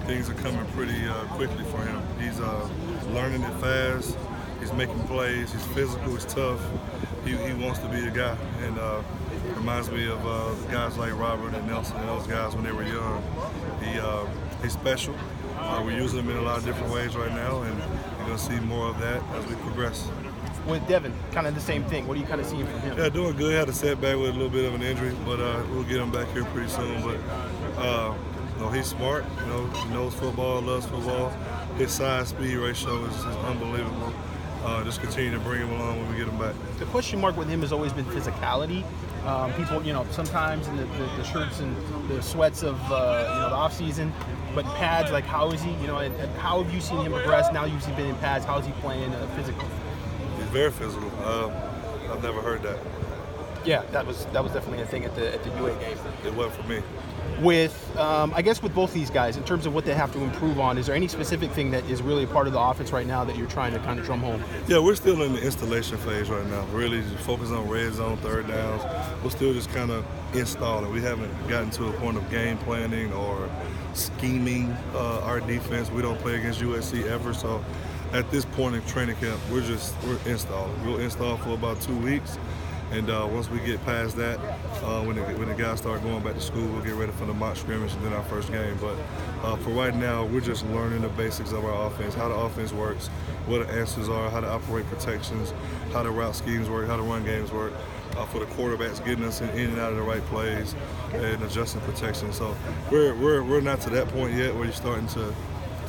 things are coming pretty quickly for him. He's learning it fast. He's making plays. He's physical. He's tough. He wants to be a guy, and reminds me of guys like Robert and Nelson and those guys when they were young. He's special. We're using him in a lot of different ways right now, and you're going to see more of that as we progress. With Devin, kind of the same thing. What are you kind of seeing from him? Yeah, doing good. Had a setback with a little bit of an injury, but we'll get him back here pretty soon. But he's smart. He knows football, loves football. His size-speed ratio is unbelievable. Just continue to bring him along when we get him back. The question mark with him has always been physicality. People, sometimes in the shirts and the sweats of the off season, but pads, like how is he? And how have you seen him progress? Now you've been in pads. How is he playing physically? He's very physical. I've never heard that. Yeah, that was definitely a thing at the UA game. It wasn't for me. With, I guess with both these guys, in terms of what they have to improve on, is there any specific thing that is really a part of the offense right now that you're trying to kind of drum home? Yeah, we're still in the installation phase right now. Really just focus on red zone, third downs. We're still just kind of installing. We haven't gotten to a point of game planning or scheming our defense. We don't play against USC ever, so at this point in training camp, we're installing. We'll install for about 2 weeks. And once we get past that, when the guys start going back to school, we'll get ready for the mock scrimmage and then our first game. But for right now, we're just learning the basics of our offense, how the offense works, what the answers are, how to operate protections, how the route schemes work, how the run games work. For the quarterbacks, getting us in and out of the right plays and adjusting protection. So we're not to that point yet where you're starting to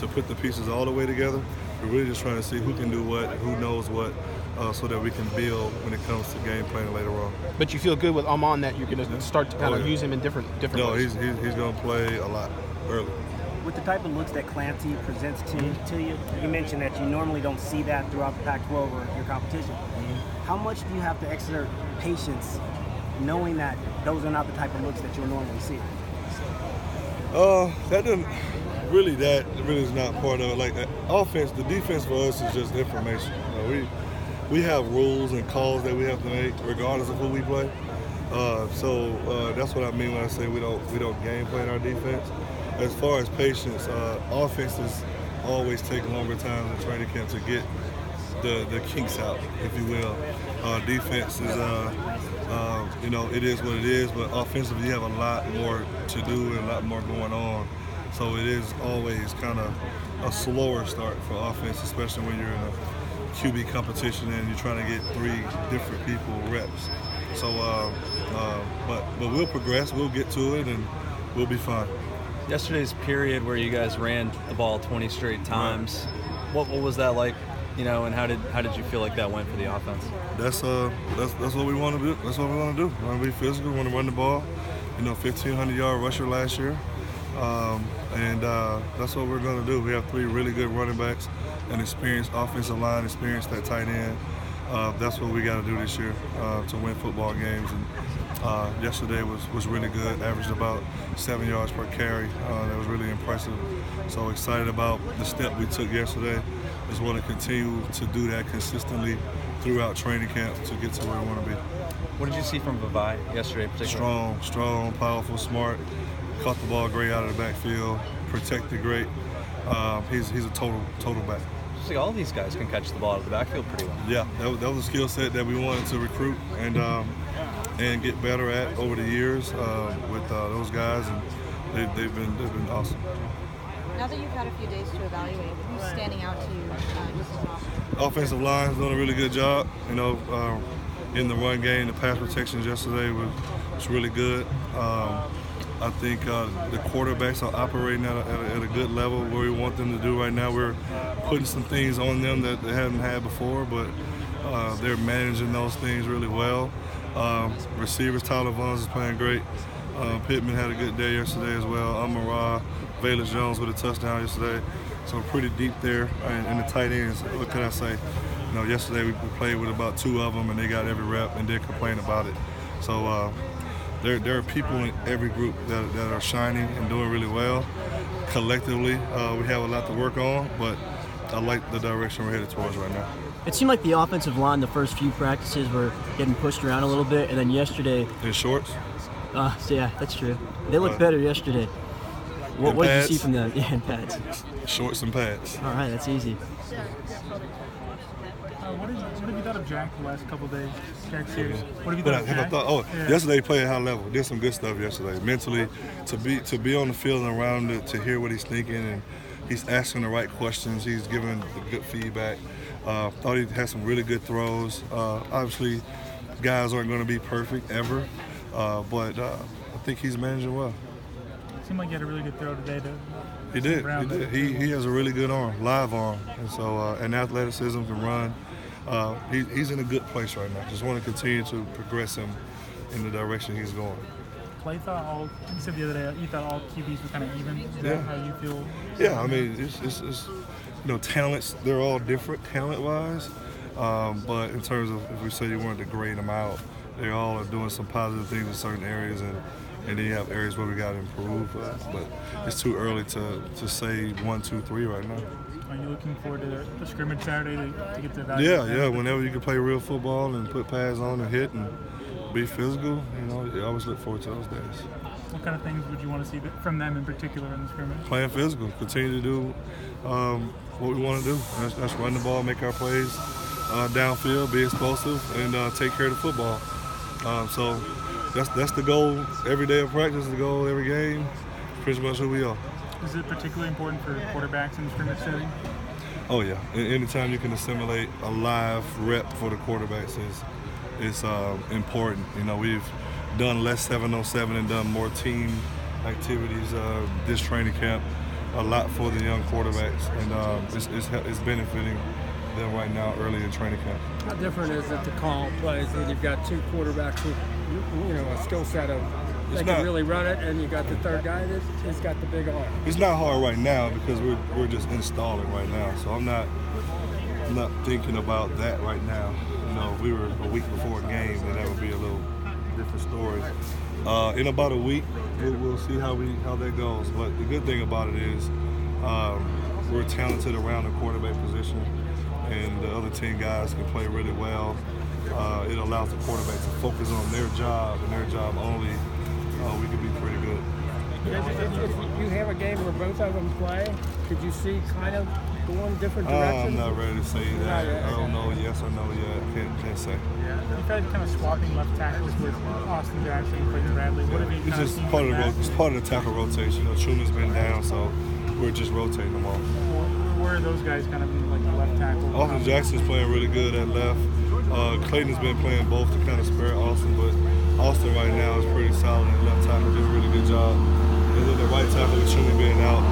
put the pieces all the way together. We're really just trying to see who can do what, who knows what, so that we can build when it comes to game planning later on. But you feel good with Amon that you're going to start to kind of use him in different ways? No, he's going to play a lot early. With the type of looks that Clancy presents to you, you mentioned that you normally don't see that throughout the Pac-12 or your competition. How much do you have to exert patience knowing that those are not the type of looks that you'll normally see? That really is not part of it. Like offense, the defense for us is just information. We have rules and calls that we have to make regardless of who we play. So that's what I mean when I say we don't game plan our defense. As far as patience, offenses always take longer time in training camp to get the kinks out, if you will. Defense is, it is what it is, but offensively you have a lot more to do and a lot more going on. So it is always kind of a slower start for offense, especially when you're in a QB competition and you're trying to get 3 different people reps. So, but we'll progress, we'll get to it, and we'll be fine. Yesterday's period where you guys ran the ball 20 straight times, what was that like? And how did you feel like that went for the offense? That's what we want to do. That's what we want to do. We want to be physical. We want to run the ball. 1,500-yard rusher last year. And that's what we're going to do. We have 3 really good running backs, an experienced offensive line, experienced at tight end. That's what we got to do this year to win football games. And yesterday was really good, averaged about 7 yards per carry. That was really impressive. So excited about the step we took yesterday. Just want to continue to do that consistently throughout training camp to get to where we want to be. What did you see from Vavae yesterday particularly? Strong, powerful, smart. Caught the ball great out of the backfield, protected great. He's a total back. Just like all of these guys can catch the ball out of the backfield pretty well. Yeah, that was a skill set that we wanted to recruit and get better at over the years with those guys, and they've been awesome. Now that you've had a few days to evaluate, who's standing out to you just as often? Offensive line is doing a really good job. In the run game, the pass protections yesterday was really good. I think the quarterbacks are operating at a good level where we want them to do right now. We're putting some things on them that they haven't had before, but they're managing those things really well. Receivers, Tyler Vaughns is playing great. Pittman had a good day yesterday as well. Amon-Ra, Velus Jones with a touchdown yesterday. So pretty deep there in the tight ends. What can I say? Yesterday we played with about 2 of them, and they got every rep and didn't complain about it. So there are people in every group that are shining and doing really well. Collectively, we have a lot to work on, but I like the direction we're headed towards right now. It seemed like the offensive line the first few practices were getting pushed around a little bit, and then yesterday... In shorts? Yeah, that's true. They looked better yesterday. What did you see pads. from them? Yeah, and pads. Shorts and pads. All right, that's easy. What have you thought of Jack the last couple of days? Jack Sears. What have you But thought of have I Jack? thought? Oh, Yeah. yesterday he played at high level. Did some good stuff yesterday. Mentally, to be on the field and around it, to hear what he's thinking, and he's asking the right questions. He's giving the good feedback. Thought he had some really good throws. Obviously, guys aren't going to be perfect ever, but I think he's managing well. Seemed like he had a really good throw today to He did. Brown. He did. He has a really good arm, live arm, and so and athleticism, can run. He's in a good place right now. Just want to continue to progress him in the direction he's going. Clay thought all. You said the other day you thought all QBs were kind of even. Is that Yeah. how you feel? Yeah, I mean, it's talents. They're all different talent-wise, but in terms of if we say you wanted to grade them out, they all are doing some positive things in certain areas, and then you have areas where we got to improve. But it's too early to say 1, 2, 3 right now. Are you looking forward to the scrimmage Saturday to get to evaluate? Yeah. Whenever you can play real football and put pads on and hit and be physical, you always look forward to those days. What kind of things would you want to see from them in particular in the scrimmage? Playing physical, continue to do what we want to do. That's run the ball, make our plays downfield, be explosive, and take care of the football. So that's the goal every day of practice, the goal every game. Pretty much who we are. Is it particularly important for quarterbacks in the scrimmage setting? Oh yeah. Anytime you can assimilate a live rep for the quarterbacks is important. We've done less 7-on-7 and done more team activities this training camp. A lot for the young quarterbacks, and it's benefiting them right now early in training camp. How different is it to call plays when you've got two quarterbacks with, a skill set of they can really run it, and you got the third guy that's got the big arm? It's not hard right now because we're just installing right now, so I'm not thinking about that right now. If we were a week before a game, then that would be a little different story. In about a week, we'll see how that goes. But the good thing about it is we're talented around the quarterback position, and the other 10 guys can play really well. It allows the quarterback to focus on their job and their job only. We could be pretty good. If you have a game where both of them play, could you see kind of going different directions? I'm not ready to say that. yet, I don't okay. know yes or no yet. Can't say. You've had kind of swapping left tackles with Austin Jackson and Clayton Bradley. What have you It's kind of just seen part of from the that? it's part of the tackle rotation. Truman's been down, so we're just rotating them off. Where are those guys kind of in like the left tackle? Austin Jackson's playing really good at left. Clayton's been playing both to kind of spare Austin, but Austin right now is pretty solid at left tackle, doing a really good job. And then the right tackle with Truman being out,